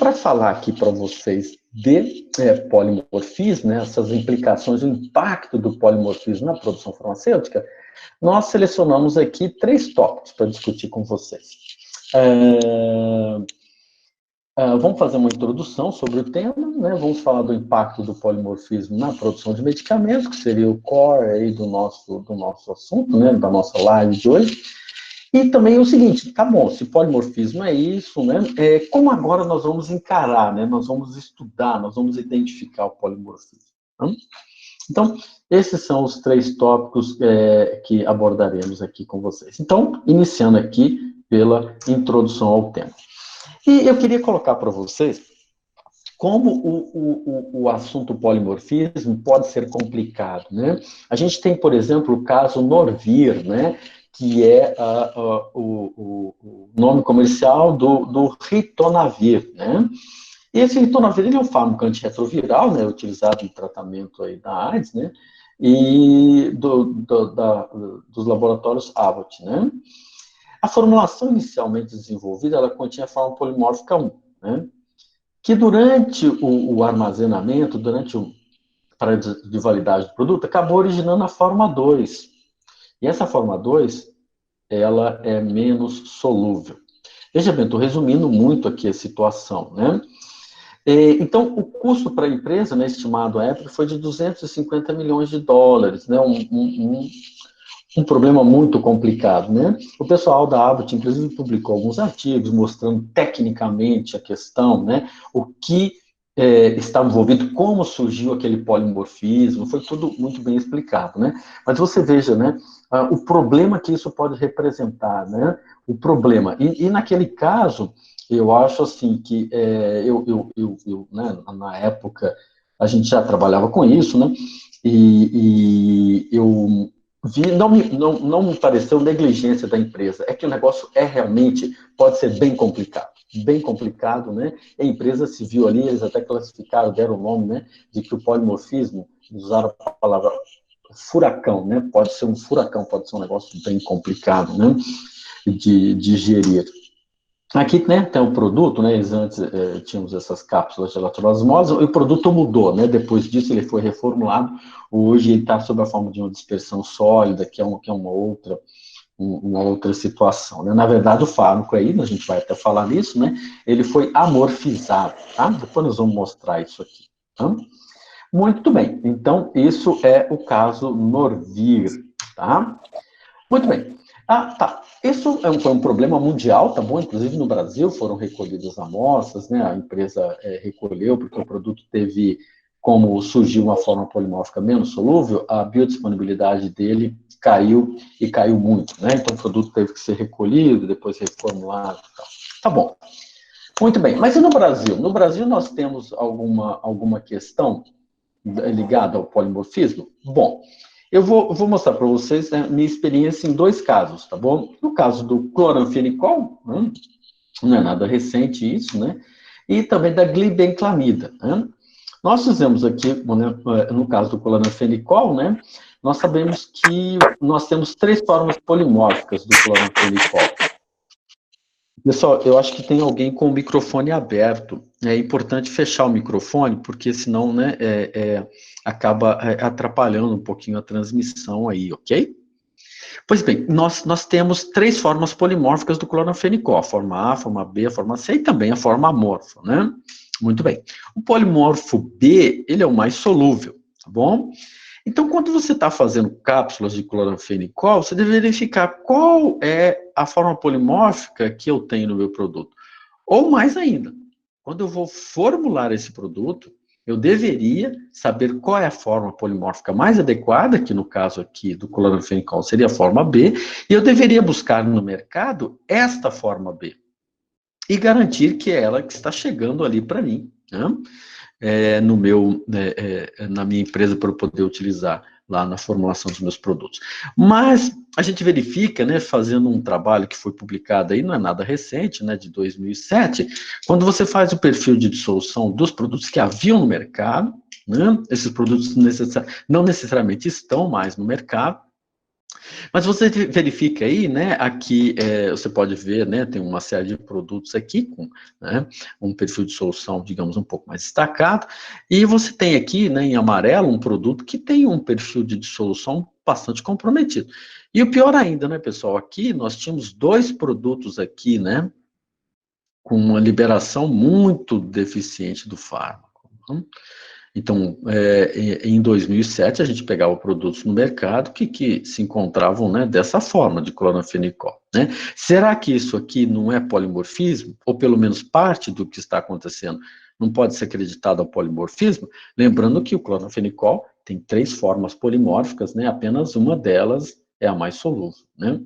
para falar aqui para vocês de polimorfismo, né, essas implicações, o impacto do polimorfismo na produção farmacêutica, nós selecionamos aqui 3 tópicos para discutir com vocês. Vamos fazer uma introdução sobre o tema, né? Vamos falar do impacto do polimorfismo na produção de medicamentos, que seria o core aí do nosso assunto, né, da nossa live de hoje. E também o seguinte, tá bom, se polimorfismo é isso, né? Como agora nós vamos encarar, né? Nós vamos estudar, nós vamos identificar o polimorfismo. Né? Então, esses são os 3 tópicos que abordaremos aqui com vocês. Então, iniciando aqui pela introdução ao tema. E eu queria colocar para vocês como o assunto polimorfismo pode ser complicado, né? A gente tem, por exemplo, o caso Norvir, né? Que é o nome comercial do ritonavir, né? E esse ritonavir ele é um fármaco antirretroviral, né? Utilizado no tratamento aí da AIDS, né? E dos laboratórios Abbott, né? A formulação inicialmente desenvolvida, ela continha a forma polimórfica 1, né? Que durante o armazenamento, durante o prazo de validade do produto, acabou originando a forma 2. E essa forma 2, ela é menos solúvel. Veja bem, estou resumindo muito aqui a situação, né? Então, o custo para a empresa, né, estimado à época, foi de 250 milhões de dólares, né? Um problema muito complicado, né? O pessoal da Abbott, inclusive, publicou alguns artigos mostrando tecnicamente a questão, né? O que estava envolvido, como surgiu aquele polimorfismo, foi tudo muito bem explicado, né? Mas você veja, né? O problema que isso pode representar, né? O problema. E naquele caso, eu acho assim que né, na época a gente já trabalhava com isso, né? E eu não me pareceu negligência da empresa, é que o negócio realmente pode ser bem complicado, né? A empresa se viu ali, eles até classificaram, deram o nome, né, de que o polimorfismo, usaram a palavra furacão, né? Pode ser um furacão, pode ser um negócio bem complicado, né, de gerir. Aqui, né, tem um produto, né, antes tínhamos essas cápsulas de elatrosmose, e o produto mudou, né, depois disso ele foi reformulado, hoje ele está sob a forma de uma dispersão sólida, que é uma outra situação, né, na verdade o fármaco aí, a gente vai até falar nisso, né, ele foi amorfizado, tá, depois nós vamos mostrar isso aqui, tá? Muito bem, então isso é o caso Norvir, tá? Muito bem. Tá. Isso foi um problema mundial, tá bom? Inclusive no Brasil foram recolhidas amostras, né? A empresa recolheu porque o produto teve, como surgiu uma forma polimórfica menos solúvel, a biodisponibilidade dele caiu e caiu muito, né? Então o produto teve que ser recolhido, depois reformulado e tal. Tá bom. Muito bem. Mas e no Brasil? No Brasil nós temos alguma questão ligada ao polimorfismo? Bom, eu vou mostrar para vocês, né, minha experiência em 2 casos, tá bom? No caso do cloranfenicol, né, não é nada recente isso, né? E também da glibenclamida, né? Nós fizemos aqui, né, no caso do cloranfenicol, né? Nós sabemos que nós temos 3 formas polimórficas do cloranfenicol. Pessoal, eu acho que tem alguém com o microfone aberto. É importante fechar o microfone, porque senão, né, acaba atrapalhando um pouquinho a transmissão aí, ok? Pois bem, nós temos 3 formas polimórficas do cloranfenicol, a forma A, a forma B, a forma C e também a forma amorfa, né? Muito bem. O polimorfo B, ele é o mais solúvel, tá bom? Então, quando você está fazendo cápsulas de cloranfenicol, você deve verificar qual é a forma polimórfica que eu tenho no meu produto. Ou mais ainda, quando eu vou formular esse produto, eu deveria saber qual é a forma polimórfica mais adequada, que no caso aqui do cloranfenicol seria a forma B, e eu deveria buscar no mercado esta forma B. E garantir que é ela que está chegando ali para mim, né? Na minha empresa para eu poder utilizar lá na formulação dos meus produtos. Mas a gente verifica, né, fazendo um trabalho que foi publicado aí, não é nada recente, né, de 2007, quando você faz o perfil de dissolução dos produtos que haviam no mercado, né, esses produtos não necessariamente estão mais no mercado, Mas você verifica aí, né, aqui você pode ver, né, tem uma série de produtos aqui com, né, um perfil de solução, digamos, um pouco mais destacado, e você tem aqui, né, em amarelo, um produto que tem um perfil de dissolução bastante comprometido. E o pior ainda, né, pessoal, aqui nós tínhamos 2 produtos aqui, né, com uma liberação muito deficiente do fármaco. Então, em 2007, a gente pegava produtos no mercado que se encontravam, né, dessa forma, de cloranfenicol, né? Será que isso aqui não é polimorfismo? Ou pelo menos parte do que está acontecendo não pode ser acreditado ao polimorfismo? Lembrando que o cloranfenicol tem 3 formas polimórficas, né? Apenas uma delas é a mais solúvel, né?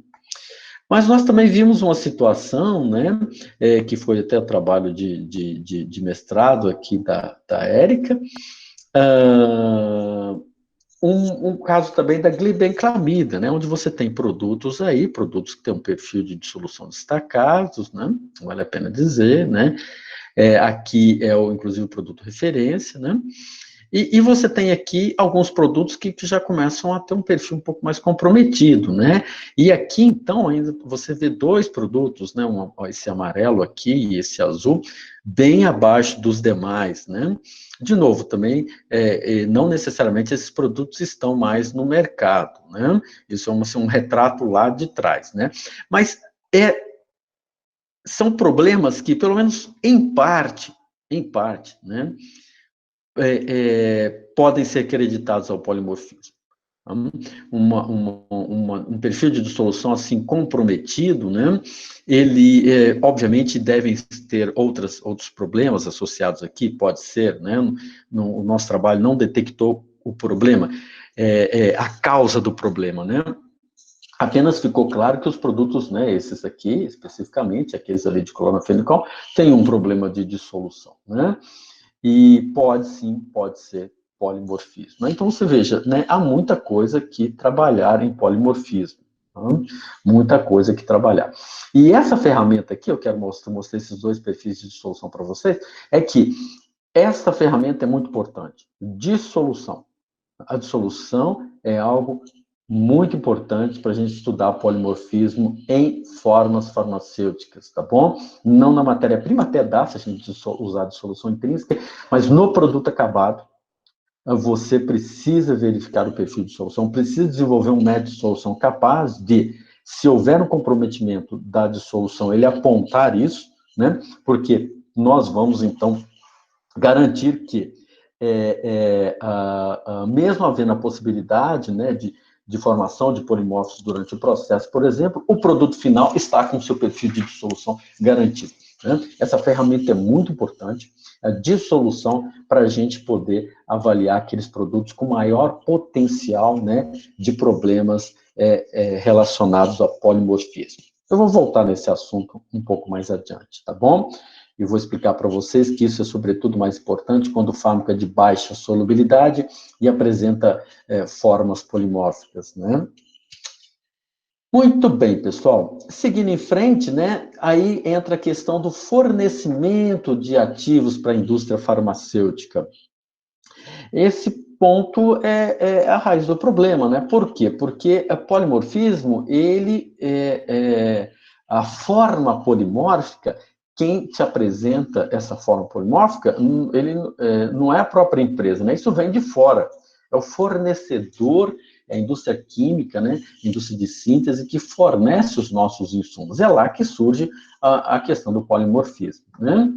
Mas nós também vimos uma situação, né, que foi até o trabalho de mestrado aqui da Érica, um caso também da glibenclamida, né, onde você tem produtos aí, produtos que têm um perfil de dissolução destacados, né, vale a pena dizer, né, aqui inclusive o produto referência, né, e você tem aqui alguns produtos que já começam a ter um perfil um pouco mais comprometido, né? E aqui, então, ainda você vê 2 produtos, né? Esse amarelo aqui e esse azul, bem abaixo dos demais, né? De novo, também, não necessariamente esses produtos estão mais no mercado, né? Isso é um retrato lá de trás, né? Mas são problemas que, pelo menos em parte, né? Podem ser acreditados ao polimorfismo. Um perfil de dissolução assim comprometido, né? Ele, obviamente, devem ter outros problemas associados aqui, pode ser, né? O nosso trabalho não detectou o problema, a causa do problema, né? Apenas ficou claro que os produtos, né, esses aqui, especificamente, aqueles ali de cloranfenicol, têm um problema de dissolução, né? E pode ser polimorfismo. Então, você veja, né, há muita coisa que trabalhar em polimorfismo. Tá? Muita coisa que trabalhar. E essa ferramenta aqui, eu quero mostrar esses 2 perfis de dissolução para vocês, é que essa ferramenta é muito importante. Dissolução. A dissolução é algo muito importante para a gente estudar polimorfismo em formas farmacêuticas, tá bom? Não na matéria-prima, até dá se a gente usar dissolução intrínseca, mas no produto acabado, você precisa verificar o perfil de solução, precisa desenvolver um método de solução capaz de, se houver um comprometimento da dissolução, ele apontar isso, né? Porque nós vamos, então, garantir que mesmo havendo a possibilidade, né, de formação de polimorfos durante o processo, por exemplo, o produto final está com o seu perfil de dissolução garantido. Né? Essa ferramenta é muito importante, a dissolução, para a gente poder avaliar aqueles produtos com maior potencial, né, de problemas relacionados ao polimorfismo. Eu vou voltar nesse assunto um pouco mais adiante, tá bom? Eu vou explicar para vocês que isso é, sobretudo, mais importante quando o fármaco é de baixa solubilidade e apresenta formas polimórficas, né? Muito bem, pessoal. Seguindo em frente, né? Aí entra a questão do fornecimento de ativos para a indústria farmacêutica. Esse ponto é a raiz do problema, né? Por quê? Porque o polimorfismo, a forma polimórfica, quem te apresenta essa forma polimórfica, ele não é a própria empresa, né? Isso vem de fora. É o fornecedor, é a indústria química, né? A indústria de síntese que fornece os nossos insumos. É lá que surge a questão do polimorfismo, né?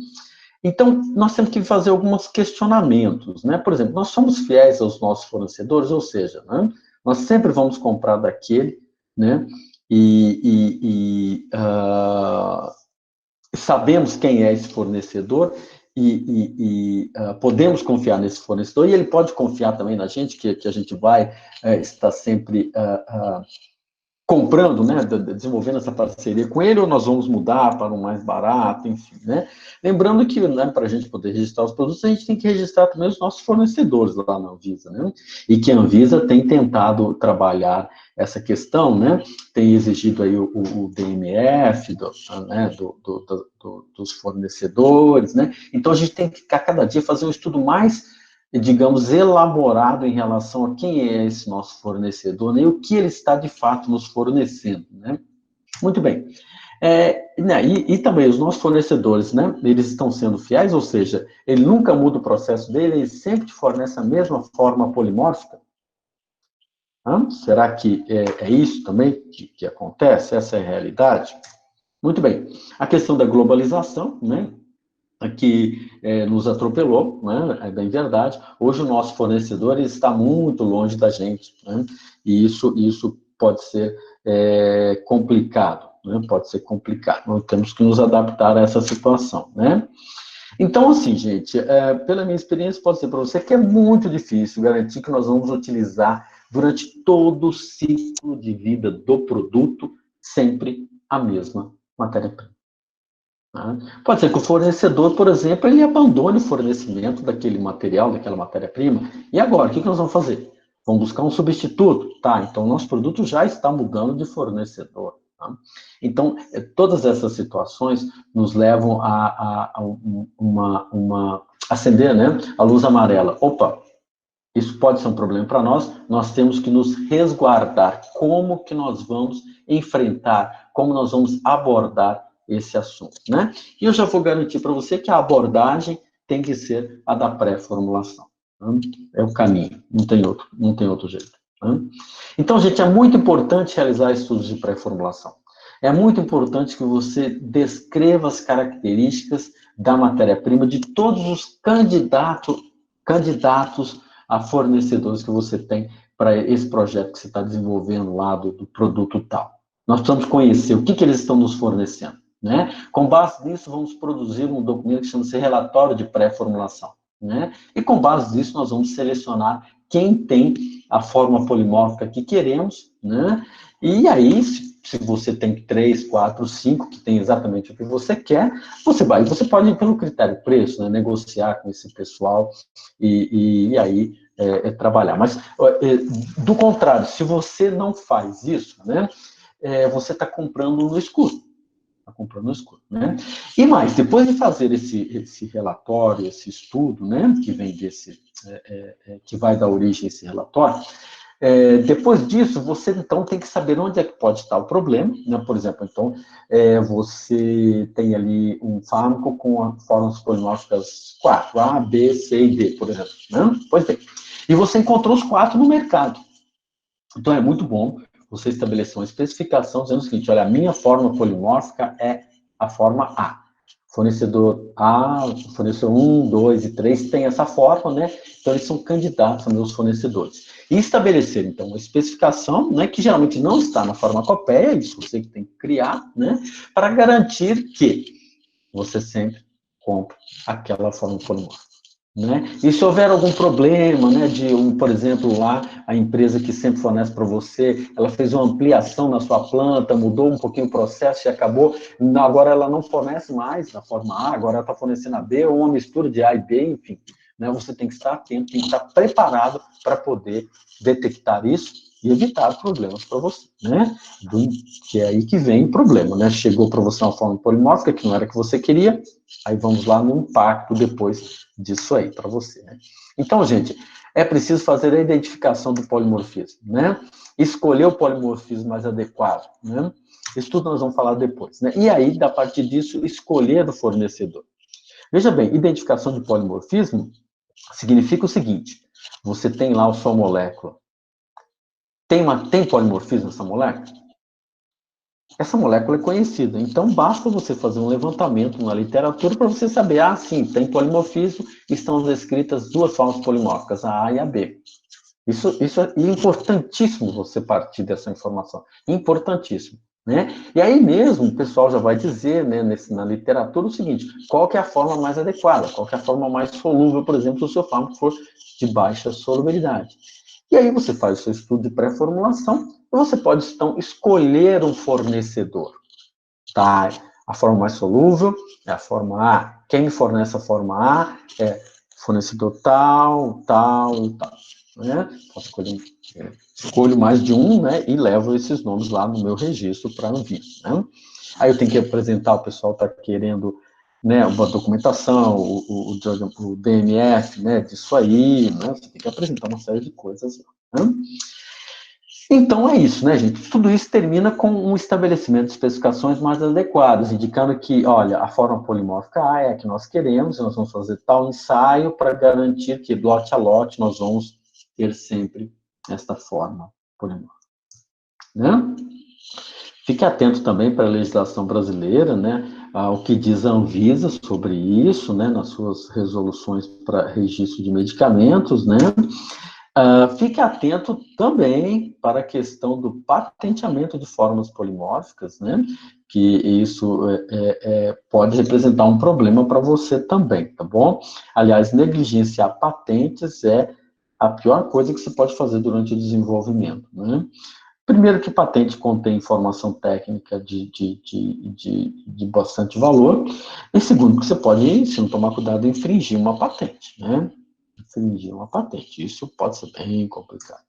Então, nós temos que fazer alguns questionamentos, né? Por exemplo, nós somos fiéis aos nossos fornecedores, ou seja, né? Nós sempre vamos comprar daquele, né? Sabemos quem é esse fornecedor podemos confiar nesse fornecedor e ele pode confiar também na gente, que a gente vai estar sempre comprando, né, desenvolvendo essa parceria com ele, ou nós vamos mudar para um mais barato, enfim, né? Lembrando que, né, para a gente poder registrar os produtos, a gente tem que registrar também os nossos fornecedores lá na Anvisa, né? E que a Anvisa tem tentado trabalhar essa questão, né? Tem exigido aí o DMF né, dos fornecedores, né? Então a gente tem que, a cada dia, fazer um estudo mais digamos, elaborado em relação a quem é esse nosso fornecedor, né, e o que ele está, de fato, nos fornecendo, né? Muito bem. Né, e também os nossos fornecedores, né, eles estão sendo fiéis, ou seja, ele nunca muda o processo dele, ele sempre te fornece a mesma forma polimórfica? Será que é isso também que acontece? Essa é a realidade? Muito bem. A questão da globalização, né, que nos atropelou, né, é bem verdade. Hoje o nosso fornecedor está muito longe da gente, né, e isso pode ser complicado, né, pode ser complicado. Nós temos que nos adaptar a essa situação, né? Então, assim, gente, pela minha experiência, posso dizer para você que é muito difícil garantir que nós vamos utilizar durante todo o ciclo de vida do produto sempre a mesma matéria-prima. Tá? Pode ser que o fornecedor, por exemplo, ele abandone o fornecimento daquele material, daquela matéria-prima. E agora, o que nós vamos fazer? Vamos buscar um substituto? Tá, então o nosso produto já está mudando de fornecedor. Tá? Então, todas essas situações nos levam a acender, né, a luz amarela. Opa, isso pode ser um problema para nós temos que nos resguardar. Como que nós vamos enfrentar, como nós vamos abordar esse assunto, né? E eu já vou garantir para você que a abordagem tem que ser a da pré-formulação. Né? É o caminho, não tem outro jeito. Né? Então, gente, é muito importante realizar estudos de pré-formulação. É muito importante que você descreva as características da matéria-prima de todos os candidatos a fornecedores que você tem para esse projeto que você está desenvolvendo lá do produto tal. Nós precisamos conhecer o que eles estão nos fornecendo, né? Com base nisso, vamos produzir um documento que chama-se relatório de pré-formulação, né? E com base nisso, nós vamos selecionar quem tem a forma polimórfica que queremos, né? E aí, se você tem 3, 4, 5 que tem exatamente o que você quer, você pode ir pelo critério preço, né? Negociar com esse pessoal e aí trabalhar. Mas, do contrário, se você não faz isso, né, você está comprando no escuro. Está comprando no escuro, né? E mais, depois de fazer esse relatório, esse estudo, né, que vem que vai dar origem a esse relatório, depois disso, você então tem que saber onde é que pode estar o problema, né? Por exemplo, então, você tem ali um fármaco com formas polimórficas 4, A, B, C e D, por exemplo, né? Pois bem, e você encontrou os 4 no mercado. Então, é muito bom você estabelecer uma especificação dizendo o seguinte, olha, a minha forma polimórfica é a forma A. Fornecedor A, fornecedor 1, 2 e 3 tem essa forma, né? Então, eles são candidatos a meus fornecedores. E estabelecer, então, uma especificação, né, que geralmente não está na farmacopeia, isso você que tem que criar, né, para garantir que você sempre compra aquela forma polimórfica. Né? E se houver algum problema, né, por exemplo, lá, a empresa que sempre fornece para você, ela fez uma ampliação na sua planta, mudou um pouquinho o processo e acabou, agora ela não fornece mais na forma A, agora ela está fornecendo a B, ou uma mistura de A e B, enfim. Né, você tem que estar atento, tem que estar preparado para poder detectar isso e evitar problemas para você, né? Que é aí que vem o problema, né? Chegou para você uma forma polimórfica que não era que você queria, aí vamos lá no impacto depois disso aí para você, né? Então, gente, é preciso fazer a identificação do polimorfismo, né? Escolher o polimorfismo mais adequado, né? Isso tudo nós vamos falar depois, né? E aí, a partir disso, escolher o fornecedor. Veja bem, identificação de polimorfismo significa o seguinte, você tem lá a sua molécula, tem polimorfismo nessa molécula? Essa molécula é conhecida, então basta você fazer um levantamento na literatura para você saber, sim, tem polimorfismo, estão descritas 2 formas polimórficas, a A e a B. Isso é importantíssimo você partir dessa informação, importantíssimo. Né? E aí mesmo o pessoal já vai dizer, né, na literatura o seguinte, qual que é a forma mais adequada, qual que é a forma mais solúvel, por exemplo, se o seu fármaco for de baixa solubilidade. E aí você faz o seu estudo de pré-formulação e você pode, então, escolher um fornecedor. Tá? A forma mais solúvel é a forma A. Quem fornece a forma A é fornecedor tal, tal e tal. Né? Escolho mais de um, né, e levo esses nomes lá no meu registro para Anvisa. Né? Aí eu tenho que apresentar, o pessoal está querendo né, uma documentação, o DMF, né, disso aí, né, você tem que apresentar uma série de coisas, né? Então é isso, né, gente? Tudo isso termina com um estabelecimento de especificações mais adequadas, indicando que, olha, a forma polimórfica A é a que nós queremos, e nós vamos fazer tal ensaio para garantir que, lote a lote, nós vamos ter sempre esta forma polimórfica, né? Fique atento também para a legislação brasileira, né, ao que diz a Anvisa sobre isso, né, nas suas resoluções para registro de medicamentos, né. Fique atento também para a questão do patenteamento de formas polimórficas, né, que isso pode representar um problema para você também, tá bom? Aliás, negligenciar patentes é a pior coisa que você pode fazer durante o desenvolvimento, né? Primeiro que patente contém informação técnica de bastante valor, e segundo que você pode, se não tomar cuidado, infringir uma patente, né? Infringir uma patente, isso pode ser bem complicado,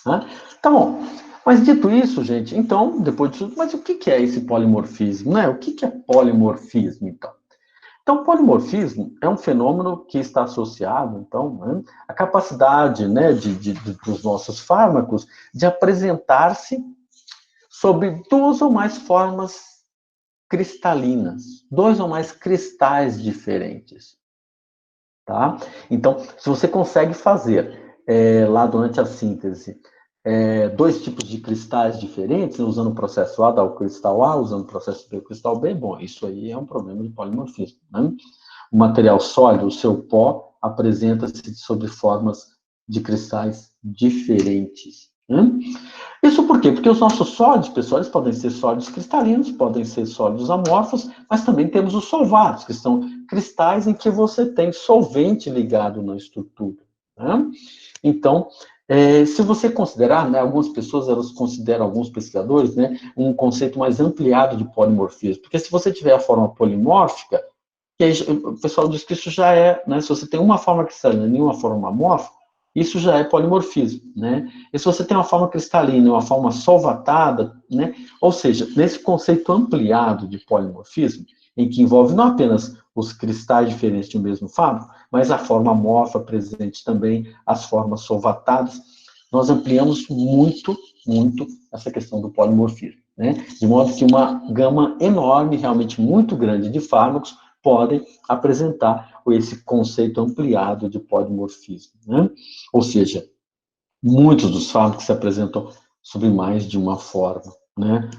né? Tá bom, mas dito isso, gente, então, depois disso, mas o que é esse polimorfismo, né? O que é polimorfismo, então? Então, o polimorfismo é um fenômeno que está associado, então, né, à capacidade, né, dos nossos fármacos de apresentar-se sobre duas ou mais formas cristalinas, dois ou mais cristais diferentes, tá? Então, se você consegue fazer lá durante a síntese dois tipos de cristais diferentes, né, usando o processo A, dá o cristal A, usando o processo B, o cristal B, bom, isso aí é um problema de polimorfismo, né? O material sólido, o seu pó, apresenta-se sobre formas de cristais diferentes, né? Isso por quê? Porque os nossos sólidos, pessoal, eles podem ser sólidos cristalinos, podem ser sólidos amorfos, mas também temos os solvados, que são cristais em que você tem solvente ligado na estrutura, né? Então, se você considerar, né, algumas pessoas, elas consideram, alguns pesquisadores, né, um conceito mais ampliado de polimorfismo, porque se você tiver a forma polimórfica, que aí, o pessoal diz que isso já é, né, se você tem uma forma cristalina e uma forma amorfa, isso já é polimorfismo, né? E se você tem uma forma cristalina e uma forma solvatada, né? Ou seja, nesse conceito ampliado de polimorfismo, em que envolve não apenas os cristais diferentes de um mesmo fármaco, mas a forma amorfa presente também, as formas solvatadas, nós ampliamos muito, muito essa questão do polimorfismo, né? De modo que uma gama enorme, realmente muito grande de fármacos podem apresentar esse conceito ampliado de polimorfismo, né? Ou seja, muitos dos fármacos se apresentam sob mais de uma forma, né?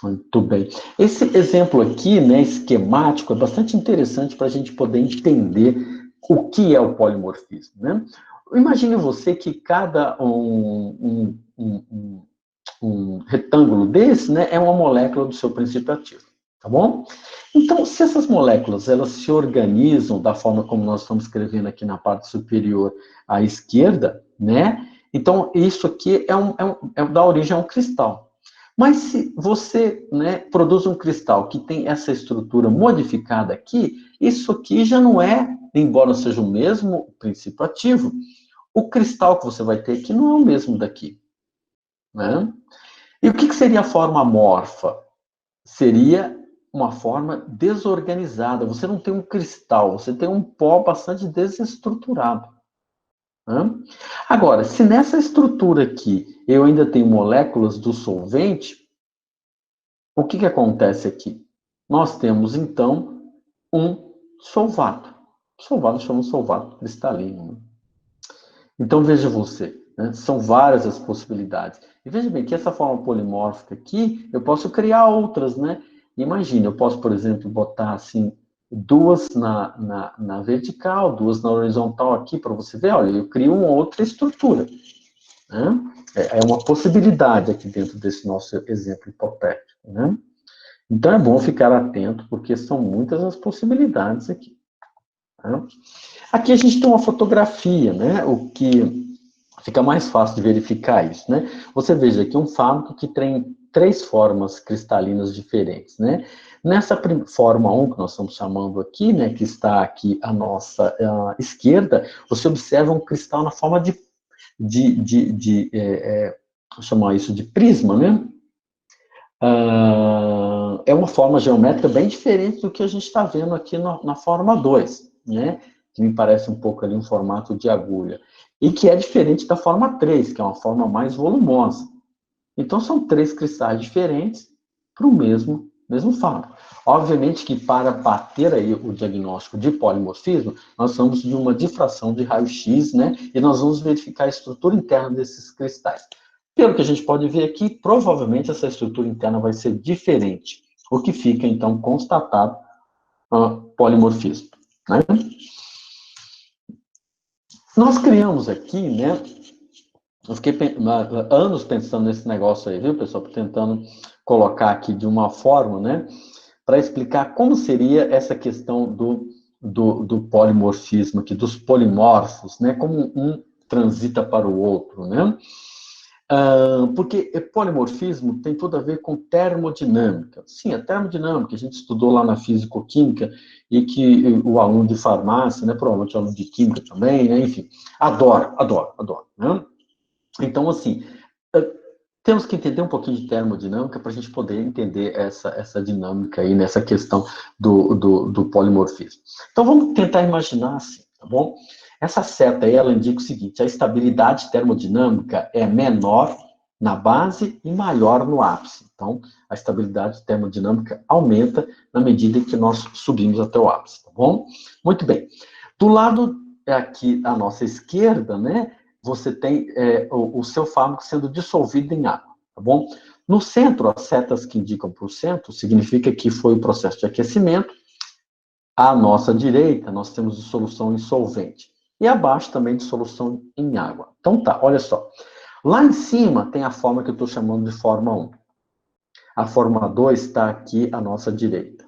Muito bem. Esse exemplo aqui, né, esquemático, é bastante interessante para a gente poder entender o que é o polimorfismo, né? Imagine você que cada um retângulo desse, né, é uma molécula do seu princípio ativo, tá bom? Então, se essas moléculas, elas se organizam da forma como nós estamos escrevendo aqui na parte superior à esquerda, né? Então, isso aqui dá origem a um cristal. Mas se você, né, produz um cristal que tem essa estrutura modificada aqui, isso aqui já não é, embora seja o mesmo princípio ativo, o cristal que você vai ter aqui não é o mesmo daqui, né? E o que seria a forma amorfa? Seria uma forma desorganizada. Você não tem um cristal, você tem um pó bastante desestruturado, né? Agora, se nessa estrutura aqui eu ainda tenho moléculas do solvente, o que acontece aqui? Nós temos, então, um solvato. Solvato chama solvato cristalino, né? Então, veja você, né? São várias as possibilidades. E veja bem que essa forma polimórfica aqui, eu posso criar outras, né? Imagina, eu posso, por exemplo, botar assim, duas na vertical, duas na horizontal aqui, para você ver, olha, eu crio uma outra estrutura, né? É uma possibilidade aqui dentro desse nosso exemplo hipotético, né? Então, é bom ficar atento, porque são muitas as possibilidades aqui, né? Aqui a gente tem uma fotografia, né? O que fica mais fácil de verificar isso, né? Você veja aqui um fármaco que tem três formas cristalinas diferentes, né? Nessa forma 1, que nós estamos chamando aqui, né, que está aqui à nossa esquerda, você observa um cristal na forma vou chamar isso de prisma, né? É uma forma geométrica bem diferente do que a gente está vendo aqui na forma 2, né? Que me parece um pouco ali um formato de agulha. E que é diferente da forma 3, que é uma forma mais volumosa. Então, são 3 cristais diferentes para o mesmo fármaco. Obviamente que para bater aí o diagnóstico de polimorfismo, nós vamos de uma difração de raio-x, né? E nós vamos verificar a estrutura interna desses cristais. Pelo que a gente pode ver aqui, provavelmente essa estrutura interna vai ser diferente, o que fica, então, constatado polimorfismo. Né? Nós criamos aqui, né? Eu fiquei anos pensando nesse negócio aí, viu, pessoal? Tentando colocar aqui de uma forma, né? Para explicar como seria essa questão do polimorfismo aqui, dos polimorfos, né? Como um transita para o outro, né? Porque polimorfismo tem tudo a ver com termodinâmica. Sim, a termodinâmica, a gente estudou lá na físico-química e que o aluno de farmácia, né, provavelmente o aluno de química também, né, enfim, adora, né? Então, assim, temos que entender um pouquinho de termodinâmica para a gente poder entender essa dinâmica aí, nessa questão do polimorfismo. Então, vamos tentar imaginar assim, tá bom? Essa seta aí, ela indica o seguinte: a estabilidade termodinâmica é menor na base e maior no ápice. Então, a estabilidade termodinâmica aumenta na medida que nós subimos até o ápice, tá bom? Muito bem. Do lado aqui à nossa esquerda, né, você tem o seu fármaco sendo dissolvido em água, tá bom? No centro, as setas que indicam para o centro, significa que foi o processo de aquecimento. À nossa direita, nós temos dissolução em solvente. E abaixo também dissolução em água. Então tá, olha só. Lá em cima tem a forma que eu estou chamando de forma 1. A forma 2 está aqui à nossa direita.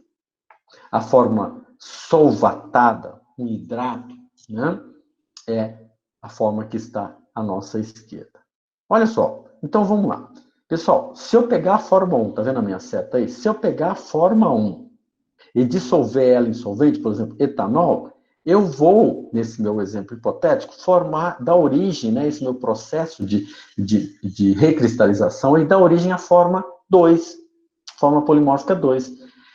A forma solvatada, um hidrato, né, é a forma que está à nossa esquerda. Olha só, então vamos lá. Pessoal, se eu pegar a forma 1, tá vendo a minha seta aí? Se eu pegar a forma 1 e dissolver ela em solvente, por exemplo, etanol, eu vou, nesse meu exemplo hipotético, dar origem, né, esse meu processo de recristalização, e dar origem à forma 2, forma polimórfica 2.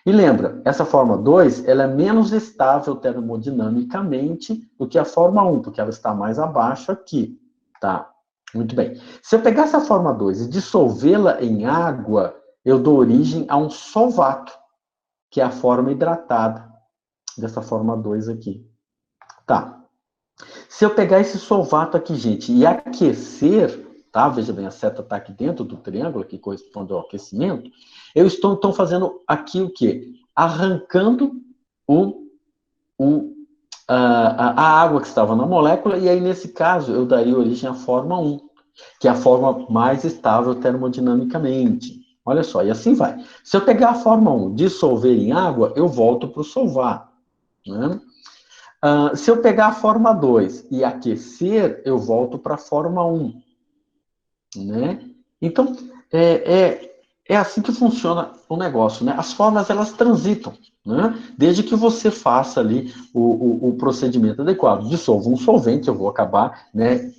E lembra, essa forma 2, ela é menos estável termodinamicamente do que a forma 1, porque ela está mais abaixo aqui, tá? Muito bem. Se eu pegar essa forma 2 e dissolvê-la em água, eu dou origem a um solvato, que é a forma hidratada dessa forma 2 aqui. Tá. Se eu pegar esse solvato aqui, gente, e aquecer, tá? Veja bem, a seta está aqui dentro do triângulo, que corresponde ao aquecimento. Eu estou, então, fazendo aqui o quê? Arrancando a água que estava na molécula, e aí, nesse caso, eu daria origem à forma 1, que é a forma mais estável termodinamicamente. Olha só, e assim vai. Se eu pegar a forma 1, dissolver em água, eu volto para o solvato. Né? Se eu pegar a forma 2 e aquecer, eu volto para a forma 1. Né? Então, é assim que funciona o negócio. Né? As formas, elas transitam, né? Desde que você faça ali o procedimento adequado. Dissolvo um solvente, eu vou acabar, né?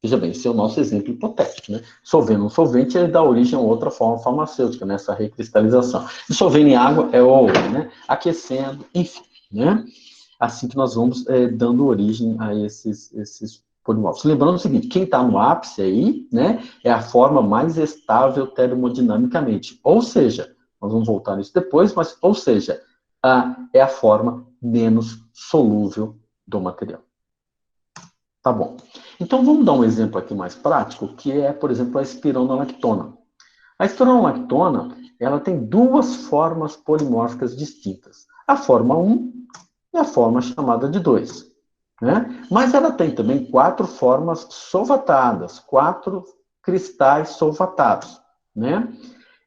Veja bem, esse é o nosso exemplo hipotético, né? Dissolvendo um solvente, ele dá origem a outra forma farmacêutica, nessa recristalização. Dissolvendo em água é outra, né? Aquecendo, enfim, né? Assim que nós vamos dando origem a esses polimorfos. Lembrando o seguinte, quem está no ápice aí, né, é a forma mais estável termodinamicamente. Ou seja, nós vamos voltar nisso depois, mas, ou seja, é a forma menos solúvel do material. Tá bom. Então, vamos dar um exemplo aqui mais prático, que é, por exemplo, a espironolactona. A espironolactona, ela tem duas formas polimórficas distintas. A forma 1 e a forma chamada de 2. Né? Mas ela tem também 4 formas solvatadas, 4 cristais solvatados. Né?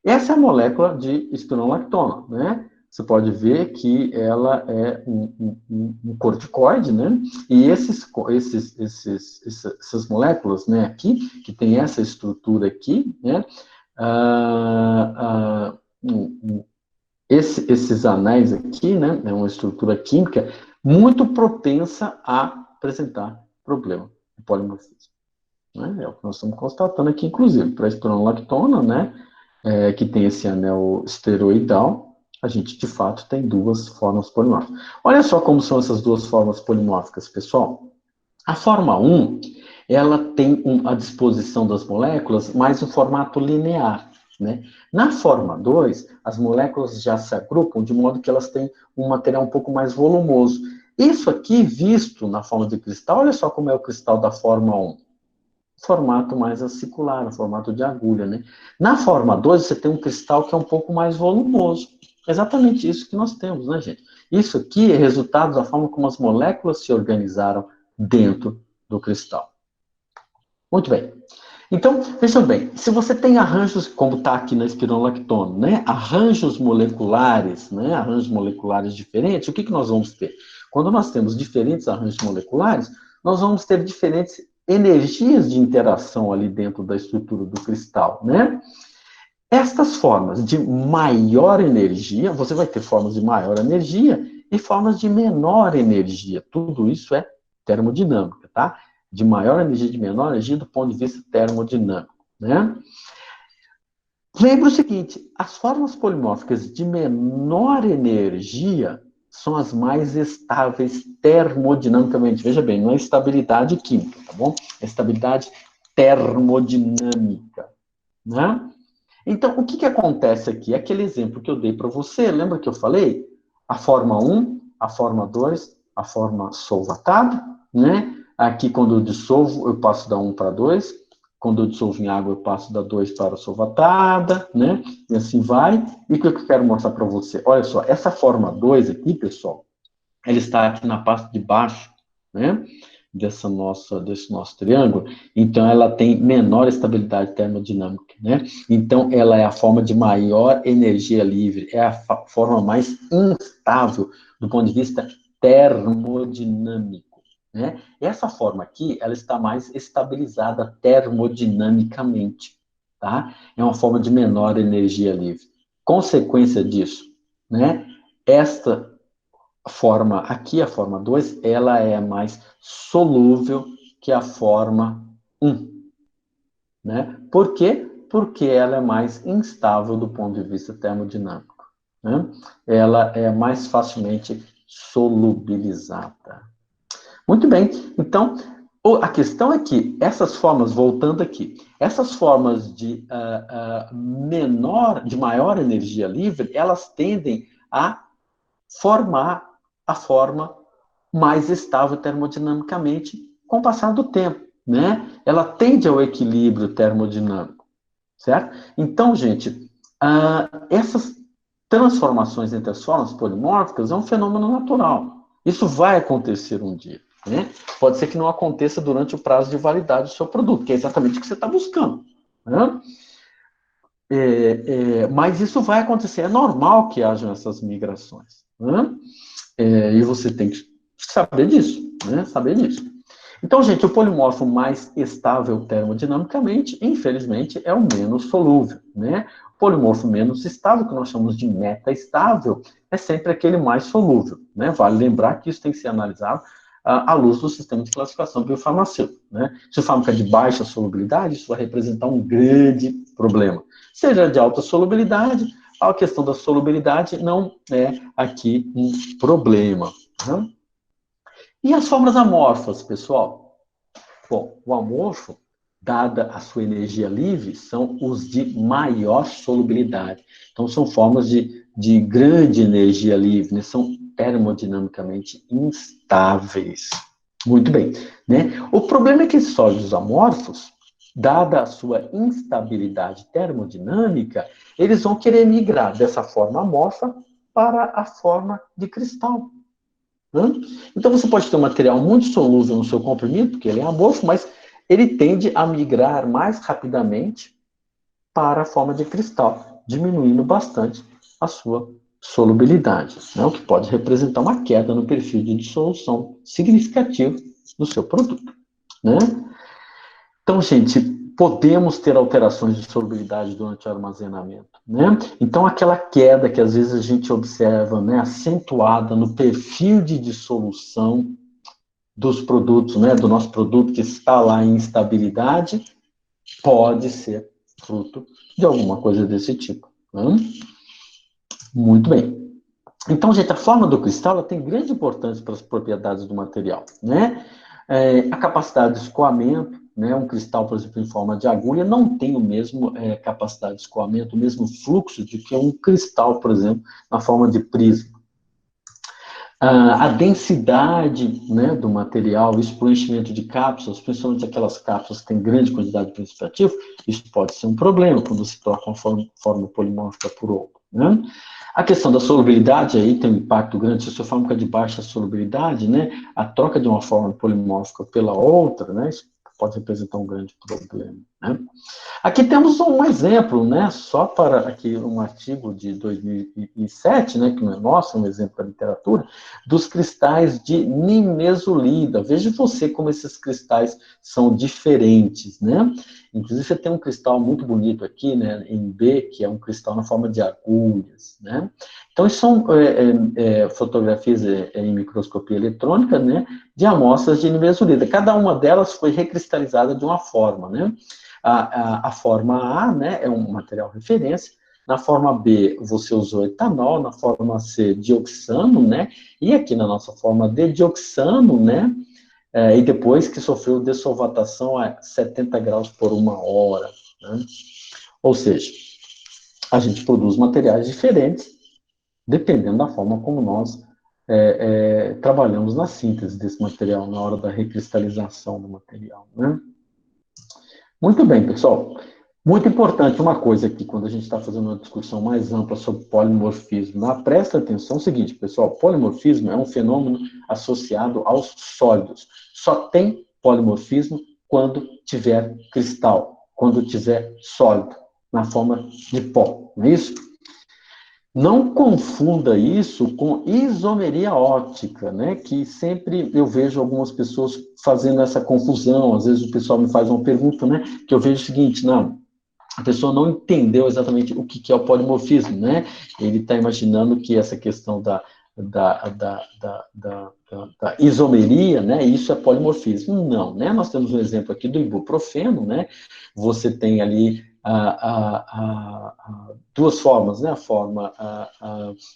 Essa é a molécula de espironolactona. Né? Você pode ver que ela é um corticoide, né? E essas moléculas, né, aqui, que tem essa estrutura aqui, né? Ah, esses anéis aqui, né, é uma estrutura química muito propensa a apresentar problema de polimorfismo. Né? É o que nós estamos constatando aqui, inclusive, para a espironolactona, né, que tem esse anel esferoidal, a gente, de fato, tem duas formas polimórficas. Olha só como são essas duas formas polimórficas, pessoal. A forma 1, ela tem a disposição das moléculas mais um formato linear, né? Na forma 2, as moléculas já se agrupam de modo que elas têm um material um pouco mais volumoso. Isso aqui, visto na forma de cristal, olha só como é o cristal da forma 1. Formato mais acicular, no formato de agulha, né? Na forma 2, você tem um cristal que é um pouco mais volumoso. Exatamente isso que nós temos, né, gente? Isso aqui é resultado da forma como as moléculas se organizaram dentro do cristal. Muito bem. Então, vejam bem, se você tem arranjos, como está aqui na espironolactona, né? Arranjos moleculares, né? Arranjos moleculares diferentes, o que nós vamos ter? Quando nós temos diferentes arranjos moleculares, nós vamos ter diferentes energias de interação ali dentro da estrutura do cristal, né? Estas formas de maior energia, você vai ter formas de maior energia e formas de menor energia. Tudo isso é termodinâmica, tá? De maior energia e de menor energia do ponto de vista termodinâmico, né? Lembre o seguinte, as formas polimórficas de menor energia são as mais estáveis termodinamicamente. Veja bem, não é estabilidade química, tá bom? É estabilidade termodinâmica, né? Então, o que acontece aqui? Aquele exemplo que eu dei para você, lembra que eu falei? A forma 1, a forma 2, a forma solvatada, né? Aqui, quando eu dissolvo, eu passo da 1 para 2. Quando eu dissolvo em água, eu passo da 2 para a solvatada, né? E assim vai. E o que eu quero mostrar para você? Olha só, essa forma 2 aqui, pessoal, ela está aqui na parte de baixo, né? Desse nosso triângulo, então ela tem menor estabilidade termodinâmica, né? Então ela é a forma de maior energia livre, é a forma mais instável do ponto de vista termodinâmico, né? Essa forma aqui, ela está mais estabilizada termodinamicamente, tá? É uma forma de menor energia livre. Consequência disso, né? Esta forma, aqui a forma 2, ela é mais solúvel que a forma 1, né? Por quê? Porque ela é mais instável do ponto de vista termodinâmico, né? Ela é mais facilmente solubilizada. Muito bem, então, a questão é que essas formas, voltando aqui, essas formas de de maior energia livre, elas tendem a formar a forma mais estável termodinamicamente com o passar do tempo, né? Ela tende ao equilíbrio termodinâmico, certo? Então, gente, essas transformações entre as formas polimórficas é um fenômeno natural. Isso vai acontecer um dia, né? Pode ser que não aconteça durante o prazo de validade do seu produto, que é exatamente o que você está buscando, né? Mas isso vai acontecer, é normal que hajam essas migrações, né? E você tem que saber disso, né? Saber disso. Então, gente, o polimorfo mais estável termodinamicamente, infelizmente, é o menos solúvel, né? O polimorfo menos estável, que nós chamamos de meta-estável, é sempre aquele mais solúvel, né? Vale lembrar que isso tem que ser analisado à luz do sistema de classificação biofarmacêutica, né? Se o fármaco é de baixa solubilidade, isso vai representar um grande problema. Seja de alta solubilidade, a questão da solubilidade não é aqui um problema, né? E as formas amorfas, pessoal? Bom, o amorfo, dada a sua energia livre, são os de maior solubilidade. Então, são formas de grande energia livre, né? São termodinamicamente instáveis. Muito bem, né? O problema é que esses sólidos amorfos, dada a sua instabilidade termodinâmica, eles vão querer migrar dessa forma amorfa para a forma de cristal. Né? Então, você pode ter um material muito solúvel no seu comprimido, porque ele é amorfo, mas ele tende a migrar mais rapidamente para a forma de cristal, diminuindo bastante a sua solubilidade, né? O que pode representar uma queda no perfil de dissolução significativa do seu produto, né? Então, gente, podemos ter alterações de solubilidade durante o armazenamento, né? Então, aquela queda que às vezes a gente observa, né, acentuada no perfil de dissolução dos produtos, né, do nosso produto que está lá em instabilidade, pode ser fruto de alguma coisa desse tipo. Né? Muito bem. Então, gente, a forma do cristal ela tem grande importância para as propriedades do material, né? A capacidade de escoamento, né? Um cristal, por exemplo, em forma de agulha, não tem o mesmo capacidade de escoamento, o mesmo fluxo de que um cristal, por exemplo, na forma de prisma. A densidade, né, do material, isso para o enchimento de cápsulas, principalmente aquelas cápsulas que têm grande quantidade de princípio ativo, isso pode ser um problema quando se troca uma forma polimórfica por outra. Né? A questão da solubilidade aí tem um impacto grande. Se a sua fórmula é de baixa solubilidade, né, a troca de uma forma polimórfica pela outra, né, isso pode representar um grande problema. Né? Aqui temos um exemplo, né, só para aqui um artigo de 2007, né, que não é nosso, é um exemplo da literatura, dos cristais de nimesulida. Veja você como esses cristais são diferentes, né? Inclusive você tem um cristal muito bonito aqui, né, em B, que é um cristal na forma de agulhas, né? Então, isso são fotografias em microscopia eletrônica, né, de amostras de nimesulida. Cada uma delas foi recristalizada de uma forma, né? A forma A, né, é um material referência. Na forma B, você usou etanol. Na forma C, dioxano, né? E aqui na nossa forma D, dioxano, né? E depois que sofreu dessolvatação a 70 graus por 1 hora. Né? Ou seja, a gente produz materiais diferentes, dependendo da forma como nós trabalhamos na síntese desse material, na hora da recristalização do material. Né? Muito bem, pessoal. Muito importante uma coisa aqui, quando a gente está fazendo uma discussão mais ampla sobre polimorfismo. Presta atenção, é o seguinte, pessoal, polimorfismo é um fenômeno associado aos sólidos. Só tem polimorfismo quando tiver cristal, quando tiver sólido, na forma de pó, não é isso? Não confunda isso com isomeria óptica, né? Que sempre eu vejo algumas pessoas fazendo essa confusão. Às vezes o pessoal me faz uma pergunta, né? Que eu vejo o seguinte, não, a pessoa não entendeu exatamente o que é o polimorfismo, né? Ele está imaginando que essa questão da isomeria, né? Isso é polimorfismo. Não, né? Nós temos um exemplo aqui do ibuprofeno, né? Você tem ali duas formas, né? A forma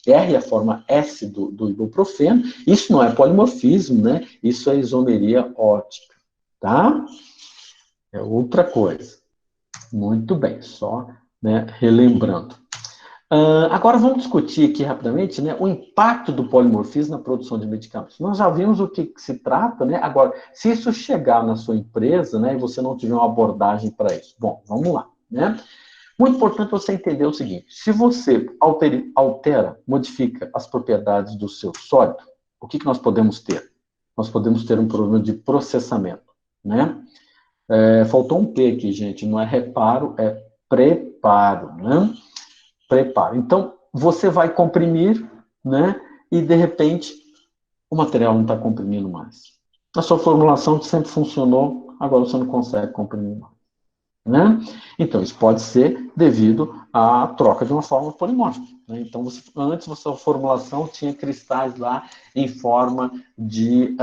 R e a forma S do ibuprofeno. Isso não é polimorfismo, né? Isso é isomeria óptica, tá? É outra coisa. Muito bem, só, né, relembrando. Agora vamos discutir aqui rapidamente, né, o impacto do polimorfismo na produção de medicamentos. Nós já vimos o que se trata, né? Agora, se isso chegar na sua empresa, né, e você não tiver uma abordagem para isso, bom, vamos lá, né? Muito importante você entender o seguinte: se você altera, modifica as propriedades do seu sólido, o que nós podemos ter? Nós podemos ter um problema de processamento, né? Faltou um P aqui, gente, não é reparo, é preparo, né? Preparo. Então, você vai comprimir, né? E, de repente, o material não está comprimindo mais. A sua formulação que sempre funcionou, agora você não consegue comprimir mais. Né? Então, isso pode ser devido à troca de uma fórmula polimórfica. Né? Então, antes, a sua formulação tinha cristais lá em forma de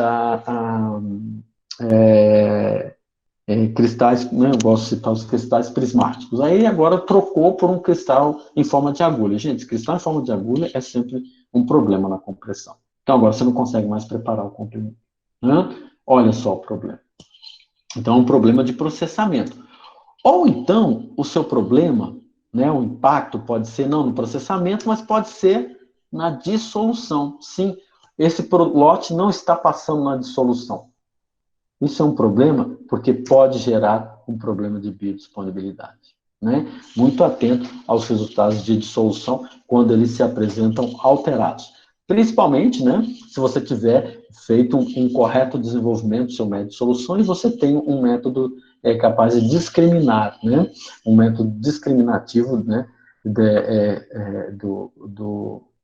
cristais, né, eu gosto de citar os cristais prismáticos. Aí agora trocou por um cristal em forma de agulha. Gente, cristal em forma de agulha é sempre um problema na compressão. Então agora você não consegue mais preparar o comprimido. Né? Olha só o problema. Então é um problema de processamento. Ou então o seu problema, né, o impacto pode ser não no processamento, mas pode ser na dissolução. Sim, esse lote não está passando na dissolução. Isso é um problema porque pode gerar um problema de biodisponibilidade. Né? Muito atento aos resultados de dissolução quando eles se apresentam alterados. Principalmente, né, se você tiver feito um correto desenvolvimento do seu método de solução e você tem um método capaz de discriminar, né, um método discriminativo, né,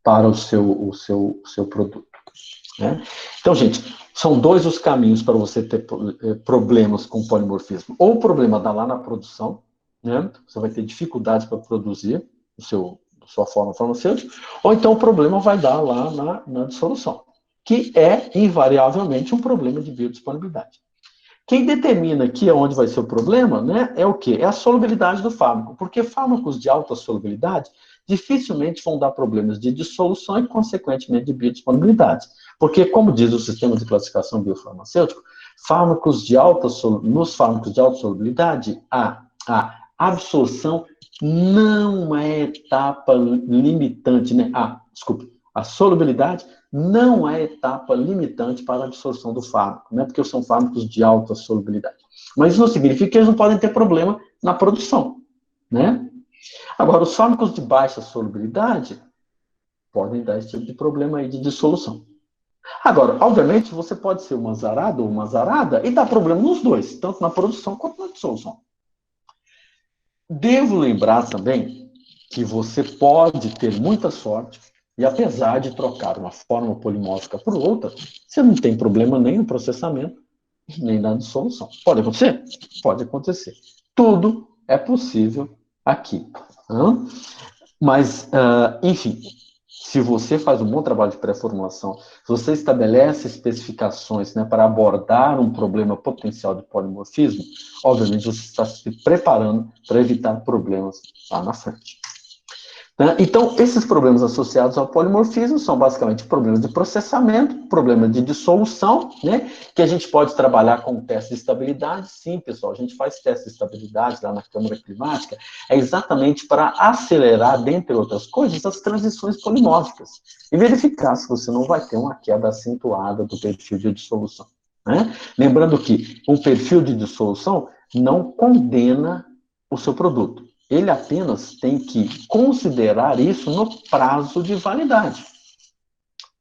para o seu produto. Né? Então, gente, são dois os caminhos para você ter problemas com polimorfismo. Ou o problema dá lá na produção, né? Você vai ter dificuldades para produzir sua forma farmacêutica, ou então o problema vai dar lá na dissolução, que é invariavelmente um problema de biodisponibilidade. Quem determina aqui onde vai ser o problema, né, é o quê? É a solubilidade do fármaco, porque fármacos de alta solubilidade dificilmente vão dar problemas de dissolução e, consequentemente, de biodisponibilidade. Porque, como diz o sistema de classificação biofarmacêutico, nos fármacos de alta solubilidade, a absorção não é etapa limitante, né? Desculpe, a solubilidade não é etapa limitante para a absorção do fármaco, né? Porque são fármacos de alta solubilidade. Mas isso não significa que eles não podem ter problema na produção, né? Agora, os fármacos de baixa solubilidade podem dar esse tipo de problema aí de dissolução. Agora, obviamente, você pode ser uma azarada ou uma azarada e dar problema nos dois, tanto na produção quanto na dissolução. Devo lembrar também que você pode ter muita sorte e, apesar de trocar uma forma polimórfica por outra, você não tem problema nem no processamento, nem na dissolução. Pode acontecer? Pode acontecer. Tudo é possível aqui. Mas, enfim, se você faz um bom trabalho de pré-formulação, se você estabelece especificações, né, para abordar um problema potencial de polimorfismo, obviamente você está se preparando para evitar problemas lá na frente. Então, esses problemas associados ao polimorfismo são basicamente problemas de processamento, problemas de dissolução, né, que a gente pode trabalhar com teste de estabilidade. Sim, pessoal, a gente faz teste de estabilidade lá na câmara climática, é exatamente para acelerar, dentre outras coisas, as transições polimórficas e verificar se você não vai ter uma queda acentuada do perfil de dissolução, né? Lembrando que um perfil de dissolução não condena o seu produto. Ele apenas tem que considerar isso no prazo de validade,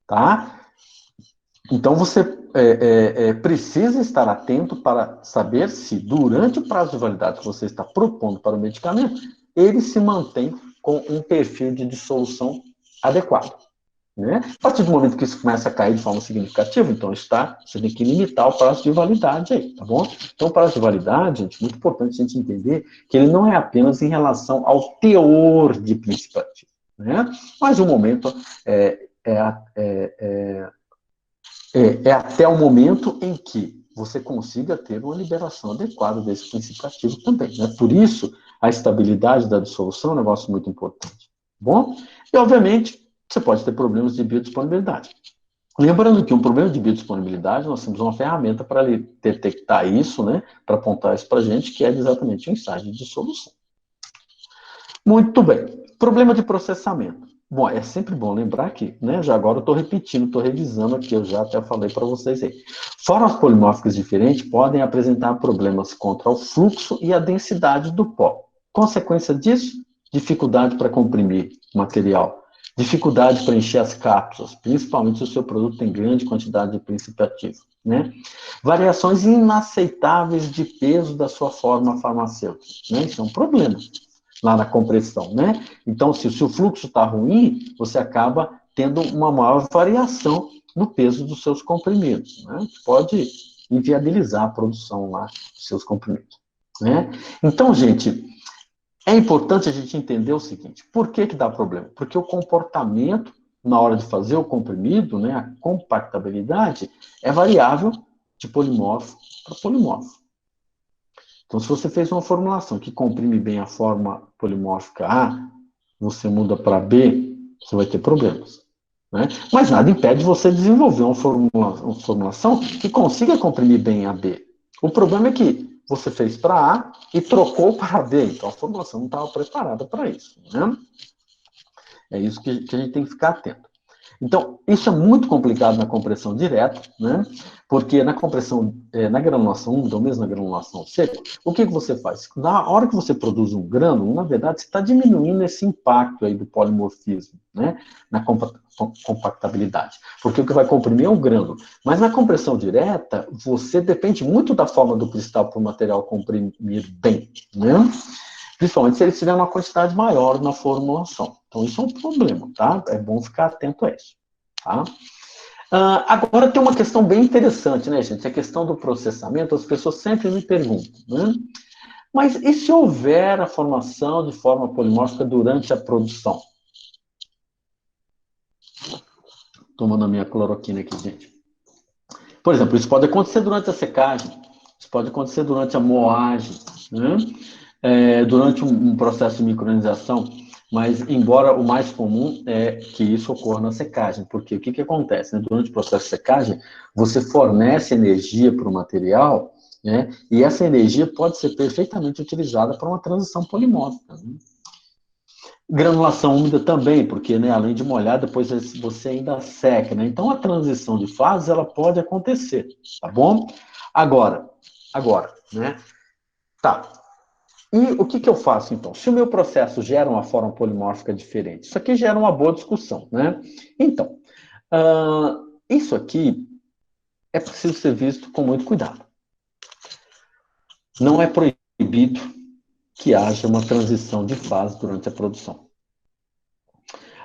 tá? Então, você precisa estar atento para saber se, durante o prazo de validade que você está propondo para o medicamento, ele se mantém com um perfil de dissolução adequado. Né? A partir do momento que isso começa a cair de forma significativa, então você tem que limitar o prazo de validade aí, tá bom? Então, o prazo de validade, gente, muito importante a gente entender que ele não é apenas em relação ao teor de princípio ativo, né? Mas o momento é até o momento em que você consiga ter uma liberação adequada desse princípio ativo também, né? Por isso, a estabilidade da dissolução é um negócio muito importante, tá bom? E, obviamente, você pode ter problemas de biodisponibilidade. Lembrando que um problema de biodisponibilidade, nós temos uma ferramenta para detectar isso, né, para apontar isso para a gente, que é exatamente o ensaio de dissolução. Muito bem. Problema de processamento. Bom, é sempre bom lembrar que, né, já agora eu estou repetindo, estou revisando aqui, eu já até falei para vocês aí. Formas polimórficas diferentes podem apresentar problemas contra o fluxo e a densidade do pó. Consequência disso, dificuldade para comprimir material, dificuldade para encher as cápsulas, principalmente se o seu produto tem grande quantidade de princípio ativo, né? Variações inaceitáveis de peso da sua forma farmacêutica, né? Isso é um problema lá na compressão, né? Então, se o fluxo está ruim, você acaba tendo uma maior variação no peso dos seus comprimidos, né? Que pode inviabilizar a produção lá dos seus comprimidos, né? Então, gente, é importante a gente entender o seguinte, por que dá problema? Porque o comportamento na hora de fazer o comprimido, né, a compactabilidade, é variável de polimorfo para polimorfo. Então, se você fez uma formulação que comprime bem a forma polimórfica A, você muda para B, você vai ter problemas, né? Mas nada impede você desenvolver uma formulação que consiga comprimir bem a B. O problema é que você fez para A e trocou para B, então a formulação não estava preparada para isso, né? É isso que a gente tem que ficar atento. Então, isso é muito complicado na compressão direta, né? Porque na compressão, na granulação úmida, ou mesmo na granulação seca, o que você faz? Na hora que você produz um grânulo, na verdade, você está diminuindo esse impacto aí do polimorfismo, né? Na compactabilidade. Porque o que vai comprimir é o grânulo. Mas na compressão direta, você depende muito da forma do cristal para o material comprimir bem, né? Principalmente se ele tiver uma quantidade maior na formulação. Então, isso é um problema, tá? É bom ficar atento a isso, tá? Agora tem uma questão bem interessante, né, gente? A questão do processamento, as pessoas sempre me perguntam, né? Mas e se houver a formação de forma polimórfica durante a produção? Tomando a minha cloroquina aqui, gente. Por exemplo, isso pode acontecer durante a secagem, Isso pode acontecer durante a moagem, né? Durante um processo de micronização, mas embora o mais comum é que isso ocorra na secagem, porque o que acontece, né? Durante o processo de secagem, você fornece energia para o material, né? E essa energia pode ser perfeitamente utilizada para uma transição polimórfica, né? Granulação úmida também, porque, né, além de molhar, depois você ainda seca, né? Então, a transição de fases, ela pode acontecer, tá bom? Agora, né? Tá. E o que eu faço, então? Se o meu processo gera uma forma polimórfica diferente, isso aqui gera uma boa discussão, né? Então, isso aqui é preciso ser visto com muito cuidado. Não é proibido que haja uma transição de fase durante a produção.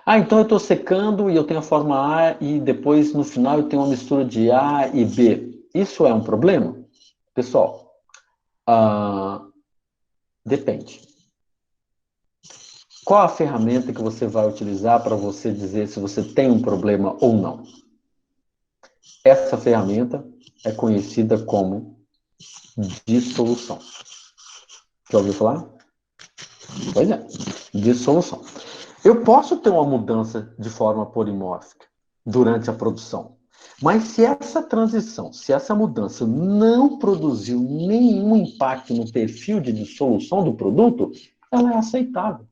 Então eu estou secando e eu tenho a forma A e depois, no final, eu tenho uma mistura de A e B. Isso é um problema? Pessoal, depende. Qual a ferramenta que você vai utilizar para você dizer se você tem um problema ou não? Essa ferramenta é conhecida como dissolução. Já ouviu falar? Pois é, dissolução. Eu posso ter uma mudança de forma polimórfica durante a produção, mas se essa transição, se essa mudança não produziu nenhum impacto no perfil de dissolução do produto, ela é aceitável.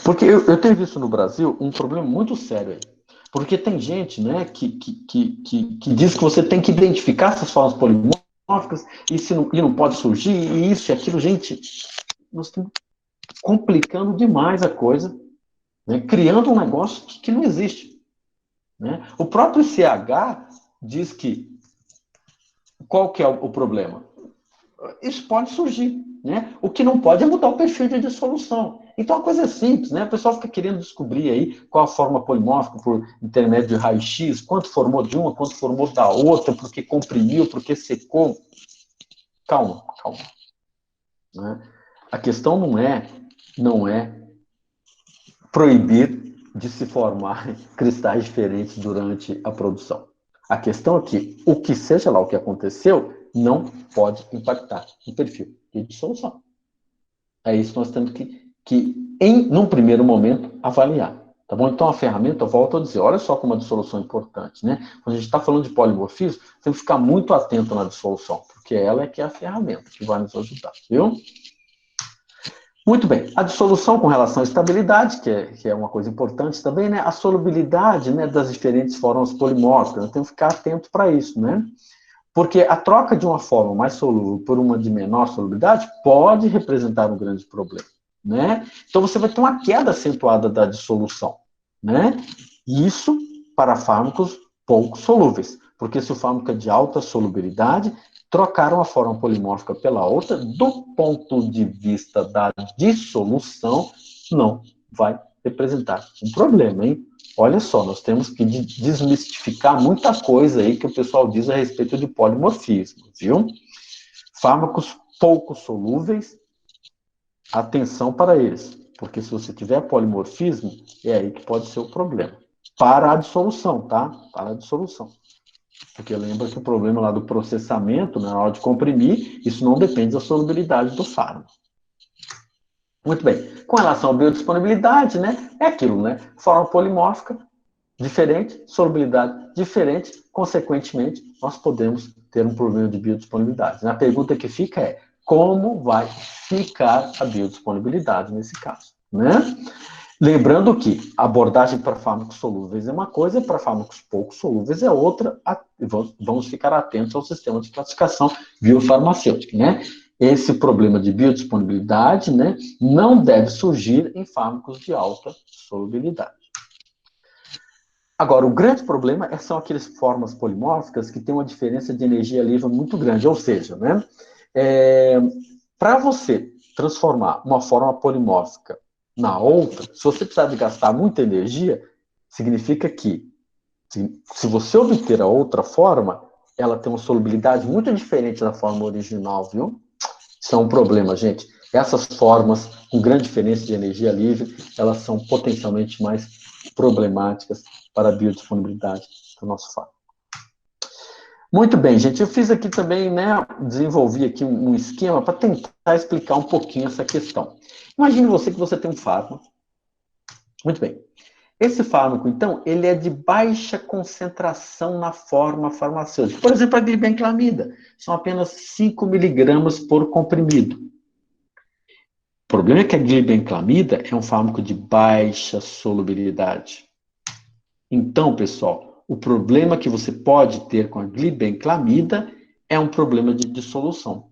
Porque eu tenho visto no Brasil um problema muito sério aí. Porque tem gente, né, que diz que você tem que identificar essas formas polimórficas e não pode surgir, e isso e aquilo. Gente, nós estamos complicando demais a coisa, né, criando um negócio que não existe. Né? O próprio CH diz que qual que é o problema? Isso pode surgir. Né? O que não pode é mudar o perfil de dissolução. Então a coisa é simples, né? O pessoal fica querendo descobrir aí qual a forma polimórfica por intermédio de raio-x, quanto formou de uma, quanto formou da outra, porque comprimiu, porque secou. Calma. Né? A questão não é proibir de se formar cristais diferentes durante a produção. A questão é que o que seja lá o que aconteceu não pode impactar no perfil de dissolução. É isso que nós temos num primeiro momento, avaliar. Tá bom? Então, a ferramenta, eu volto a dizer, olha só como a dissolução é importante, né? Quando a gente está falando de polimorfismo, tem que ficar muito atento na dissolução, porque ela é que é a ferramenta que vai nos ajudar, viu? Muito bem. A dissolução com relação à estabilidade, que é uma coisa importante também, né? A solubilidade, né, das diferentes formas polimórficas. Eu tenho que ficar atento para isso, né? Porque a troca de uma forma mais solúvel por uma de menor solubilidade pode representar um grande problema, né? Então você vai ter uma queda acentuada da dissolução, né? Isso para fármacos pouco solúveis, porque se o fármaco é de alta solubilidade, trocar uma forma polimórfica pela outra, do ponto de vista da dissolução, não vai representar um problema, hein? Olha só, nós temos que desmistificar muita coisa aí que o pessoal diz a respeito de polimorfismo, viu? Fármacos pouco solúveis, atenção para eles, porque se você tiver polimorfismo, é aí que pode ser o problema. Para a dissolução, tá? Para a dissolução. Porque lembra que o problema lá do processamento, na hora de comprimir, isso não depende da solubilidade do fármaco. Muito bem. Com relação à biodisponibilidade, né? É aquilo, né? Forma polimórfica, diferente, solubilidade diferente, consequentemente, nós podemos ter um problema de biodisponibilidade. A pergunta que fica é, como vai ficar a biodisponibilidade nesse caso, né? Lembrando que a abordagem para fármacos solúveis é uma coisa, para fármacos pouco solúveis é outra. Vamos ficar atentos ao sistema de classificação biofarmacêutica, né? Esse problema de biodisponibilidade, né, não deve surgir em fármacos de alta solubilidade. Agora, o grande problema são aquelas formas polimórficas que têm uma diferença de energia livre muito grande, ou seja, né, para você transformar uma forma polimórfica na outra, se você precisar de gastar muita energia, significa que, se você obter a outra forma, ela tem uma solubilidade muito diferente da forma original, viu? Isso é um problema, gente. Essas formas com grande diferença de energia livre, elas são potencialmente mais problemáticas para a biodisponibilidade do nosso fármaco. Muito bem, gente. Eu fiz aqui também, né, desenvolvi aqui um esquema para tentar explicar um pouquinho essa questão. Imagine você que você tem um fármaco. Muito bem. Esse fármaco, então, ele é de baixa concentração na forma farmacêutica. Por exemplo, a glibenclamida. São apenas 5 miligramas por comprimido. O problema é que a glibenclamida é um fármaco de baixa solubilidade. Então, pessoal, o problema que você pode ter com a glibenclamida é um problema de dissolução.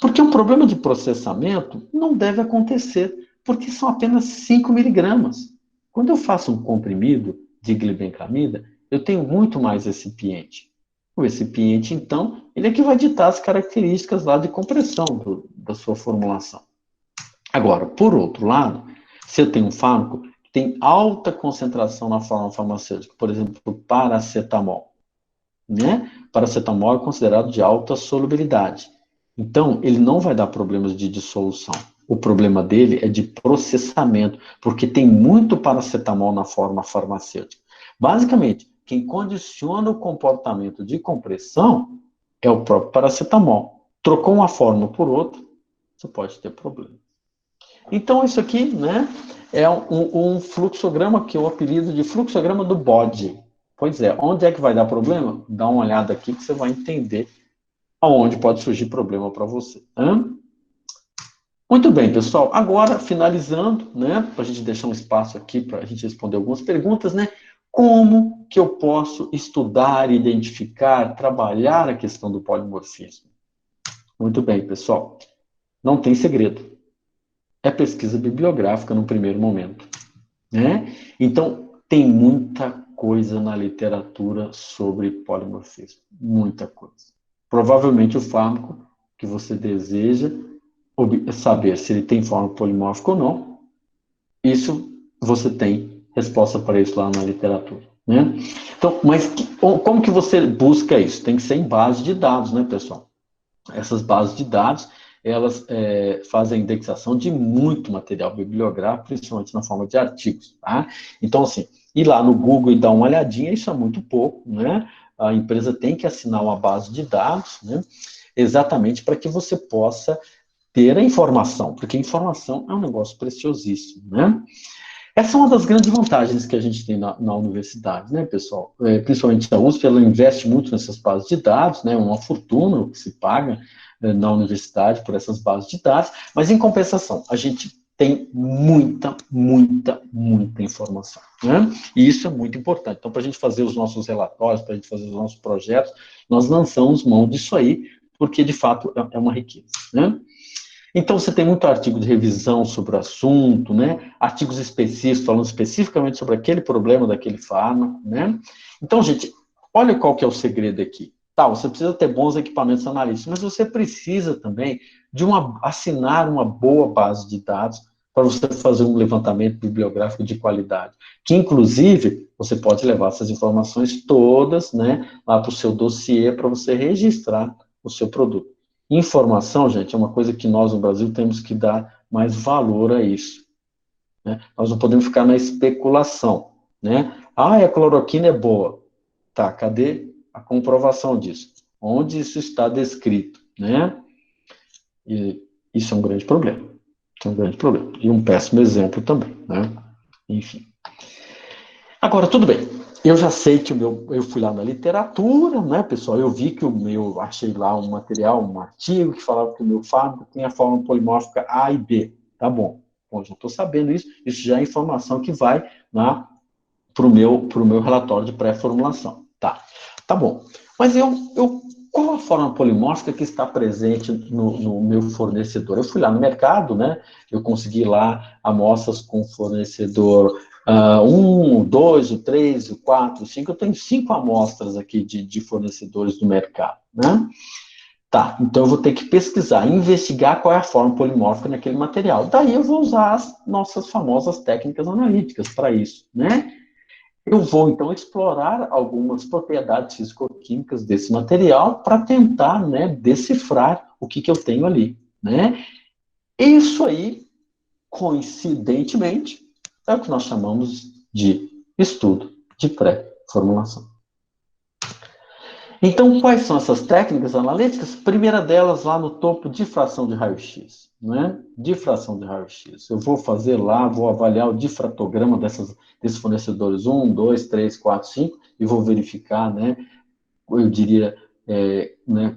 Porque um problema de processamento não deve acontecer, porque são apenas 5 miligramas. Quando eu faço um comprimido de glibenclamida, eu tenho muito mais recipiente. O recipiente, então, ele é que vai ditar as características lá de compressão da sua formulação. Agora, por outro lado, se eu tenho um fármaco que tem alta concentração na forma farmacêutica, por exemplo, o paracetamol, né? Paracetamol é considerado de alta solubilidade. Então, ele não vai dar problemas de dissolução. O problema dele é de processamento, porque tem muito paracetamol na forma farmacêutica. Basicamente, quem condiciona o comportamento de compressão é o próprio paracetamol. Trocou uma forma por outra, você pode ter problema. Então, isso aqui, né, é um fluxograma que eu apelido de fluxograma do bode. Pois é, onde é que vai dar problema? Dá uma olhada aqui que você vai entender aonde pode surgir problema para você. Muito bem, pessoal. Agora, finalizando, né, para a gente deixar um espaço aqui para a gente responder algumas perguntas, né? Como que eu posso estudar, identificar, trabalhar a questão do polimorfismo? Muito bem, pessoal. Não tem segredo. É pesquisa bibliográfica no primeiro momento, né? Então, tem muita coisa na literatura sobre polimorfismo. Muita coisa. Provavelmente o fármaco que você deseja saber se ele tem forma polimórfica ou não, isso você tem resposta para isso lá na literatura, né? Então, mas como que você busca isso? Tem que ser em base de dados, né, pessoal? Essas bases de dados, elas fazem a indexação de muito material bibliográfico, principalmente na forma de artigos, tá? Então, assim, ir lá no Google e dar uma olhadinha, isso é muito pouco, né? A empresa tem que assinar uma base de dados, né? Exatamente para que você possa ter a informação, porque a informação é um negócio preciosíssimo, né? Essa é uma das grandes vantagens que a gente tem na universidade, né, pessoal? Principalmente a USP, ela investe muito nessas bases de dados, né? Uma fortuna que se paga na universidade por essas bases de dados, mas em compensação, a gente tem muita, muita, muita informação, né? E isso é muito importante. Então, para a gente fazer os nossos relatórios, para a gente fazer os nossos projetos, nós lançamos mão disso aí, porque de fato é uma riqueza, né? Então, você tem muito artigo de revisão sobre o assunto, né? Artigos específicos, falando especificamente sobre aquele problema daquele fármaco, né? Então, gente, olha qual que é o segredo aqui. Tá, você precisa ter bons equipamentos analíticos, mas você precisa também de assinar uma boa base de dados para você fazer um levantamento bibliográfico de qualidade, que, inclusive, você pode levar essas informações todas, né, lá para o seu dossiê para você registrar o seu produto. Informação, gente, é uma coisa que nós no Brasil temos que dar mais valor a isso, né? Nós não podemos ficar na especulação, né? Ah, a cloroquina é boa. Tá, cadê a comprovação disso? Onde isso está descrito, né? E isso é um grande problema. Isso é um grande problema. E um péssimo exemplo também, né? Enfim. Agora, tudo bem. Eu já sei que eu fui lá na literatura, né, pessoal? Eu vi que achei lá um material, um artigo que falava que o meu fármaco tem a forma polimórfica A e B. Tá bom. Bom, já estou sabendo isso. Isso já é informação que vai, né, para o meu relatório de pré-formulação. Tá bom. Mas qual a forma polimórfica que está presente no meu fornecedor? Eu fui lá no mercado, né? Eu consegui lá amostras com fornecedor 1, 2, 3, 4, 5. Eu tenho 5 amostras aqui de fornecedores do mercado, né? Tá, então eu vou ter que pesquisar, investigar qual é a forma polimórfica naquele material. Daí eu vou usar as nossas famosas técnicas analíticas para isso, né? Eu vou, então, explorar algumas propriedades físico-químicas desse material para tentar, né, decifrar o que eu tenho ali, né? Isso aí, coincidentemente, é o que nós chamamos de estudo de pré-formulação. Então, quais são essas técnicas analíticas? Primeira delas, lá no topo, difração de raio-x, né? Difração de raio-x. Eu vou fazer lá, vou avaliar o difratograma desses fornecedores 1, 2, 3, 4, 5, e vou verificar, né? Eu diria, né,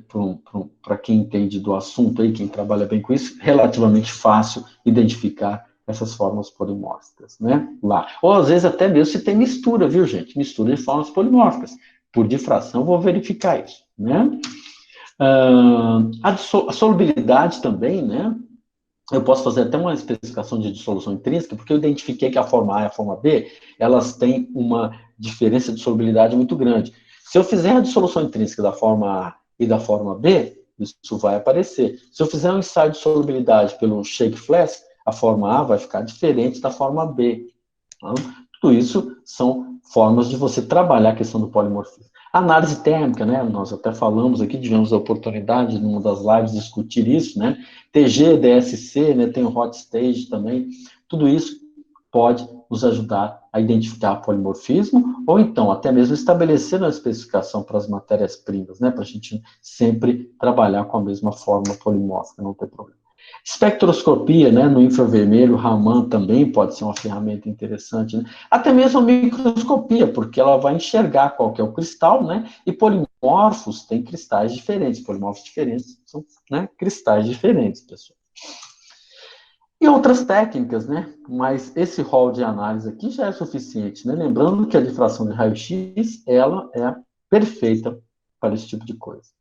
para quem entende do assunto aí, quem trabalha bem com isso, relativamente fácil identificar essas formas polimórficas, né, lá. Ou às vezes até mesmo se tem mistura, viu, gente? Mistura de formas polimórficas. Por difração, eu vou verificar isso, né? A solubilidade também, né? Eu posso fazer até uma especificação de dissolução intrínseca, porque eu identifiquei que a forma A e a forma B, elas têm uma diferença de solubilidade muito grande. Se eu fizer a dissolução intrínseca da forma A e da forma B, isso vai aparecer. Se eu fizer um ensaio de solubilidade pelo shake flask, a forma A vai ficar diferente da forma B. Então, tudo isso são formas de você trabalhar a questão do polimorfismo. Análise térmica, né? Nós até falamos aqui, tivemos a oportunidade, numa das lives, de discutir isso, né? TG, DSC, né? Tem o hot stage também. Tudo isso pode nos ajudar a identificar polimorfismo, ou então até mesmo estabelecer uma especificação para as matérias-primas, né? Para a gente sempre trabalhar com a mesma forma polimórfica, não ter problema. Espectroscopia, né, no infravermelho, Raman também pode ser uma ferramenta interessante, né? Até mesmo a microscopia, porque ela vai enxergar qual que é o cristal, né? E polimorfos têm cristais diferentes, polimorfos diferentes são, né, cristais diferentes, pessoal. E outras técnicas, né? Mas esse rol de análise aqui já é suficiente, né? Lembrando que a difração de raio-x, ela é perfeita para esse tipo de coisa.